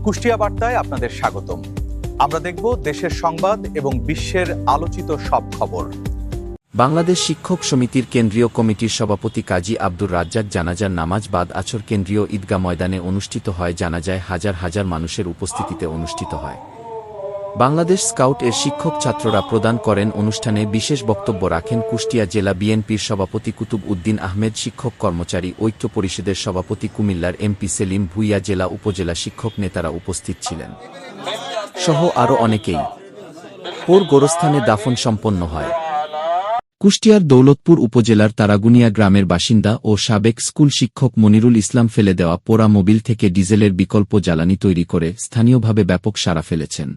কুষ্টিয়া বার্তায় আপনাদের স্বাগতম। আমরা দেখব দেশের সংবাদ এবং বিশ্বের আলোচিত সব খবর। বাংলাদেশ শিক্ষক সমিতির কেন্দ্রীয় কমিটির সভাপতি কাজী আব্দুর রাজ্জাক জানাজার নামাজ বাদ আসর কেন্দ্রীয় ঈদগাহ ময়দানে অনুষ্ঠিত হয়। জানাজায় হাজার হাজার মানুষের উপস্থিতিতে অনুষ্ঠিত হয়। বাংলাদেশ স্কাউট এর শিক্ষক ছাত্ররা প্রদান করেন। অনুষ্ঠানে বিশেষ বক্তব্য রাখেন কুষ্টিয়া জেলা বিএনপির সভাপতি কুতুব উদ্দিন আহমেদ, শিক্ষক কর্মচারী ঐক্য পরিষদের সভাপতি কুমিল্লার এমপি সেলিম ভুইয়া, জেলা উপজেলা শিক্ষক নেতারা উপস্থিত ছিলেন সহ আরও অনেকেই। ওর গোরস্থানে দাফন সম্পন্ন হয়। কুষ্টিয়ার দৌলতপুর উপজেলার তারাগুনিয়া গ্রামের বাসিন্দা ও সাবেক স্কুল শিক্ষক মনিরুল ইসলাম ফেলে দেওয়া পোড়া মোবিল থেকে ডিজেলের বিকল্প জ্বালানি তৈরি করে স্থানীয়ভাবে ব্যাপক সাড়া ফেলেছেন।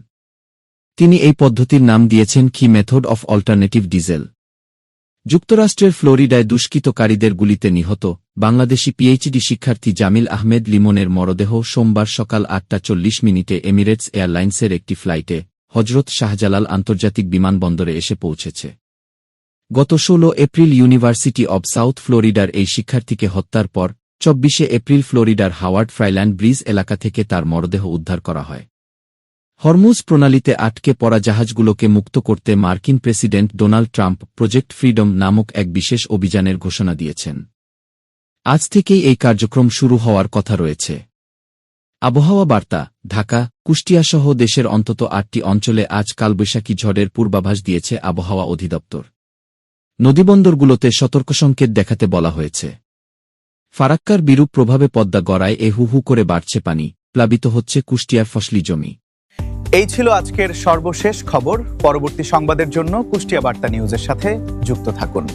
তিনি এই পদ্ধতির নাম দিয়েছেন কি মেথড অফ অল্টারনেটিভ ডিজেল। যুক্তরাষ্ট্রের ফ্লোরিডায় দুষ্কৃতকারীদের গুলিতে নিহত বাংলাদেশি পিএইচডি শিক্ষার্থী জামিল আহমেদ লিমনের মরদেহ সোমবার সকাল 8:40 এমিরেটস এয়ারলাইন্সের একটি ফ্লাইটে হজরত শাহজালাল আন্তর্জাতিক বিমানবন্দরে এসে পৌঁছেছে। গত 16 এপ্রিল ইউনিভার্সিটি অব সাউথ ফ্লোরিডার এই শিক্ষার্থীকে হত্যার পর 24 এপ্রিল ফ্লোরিডার হাওয়ার্ড ফ্রাইল্যান্ড ব্রিজ এলাকা থেকে তার মরদেহ উদ্ধার করা হয়। হরমুজ প্রণালীতে আটকে পড়া জাহাজগুলোকে মুক্ত করতে মার্কিন president Donald Trump project freedom নামক এক বিশেষ অভিযানের ঘোষণা দিয়েছেন। আজ থেকেই এই কার্যক্রম শুরু হওয়ার কথা রয়েছে। আবহাওয়া বার্তা। ঢাকা, কুষ্টিয়াসহ দেশের অন্তত 8টি অঞ্চলে আজ কালবৈশাখী ঝড়ের পূর্বাভাস দিয়েছে আবহাওয়া অধিদপ্তর। নদীবন্দরগুলোতে সতর্কসংকেত দেখাতে বলা হয়েছে। ফারাক্কার বিরূপ প্রভাবে পদ্মা গড়ায় হু হু করে বাড়ছে পানি, প্লাবিত হচ্ছে কুষ্টিয়ার ফসলি জমি। এই ছিল আজকের সর্বশেষ খবর। পরবর্তী সংবাদের জন্য কুষ্টিয়া বার্তা নিউজের সাথে যুক্ত থাকুন।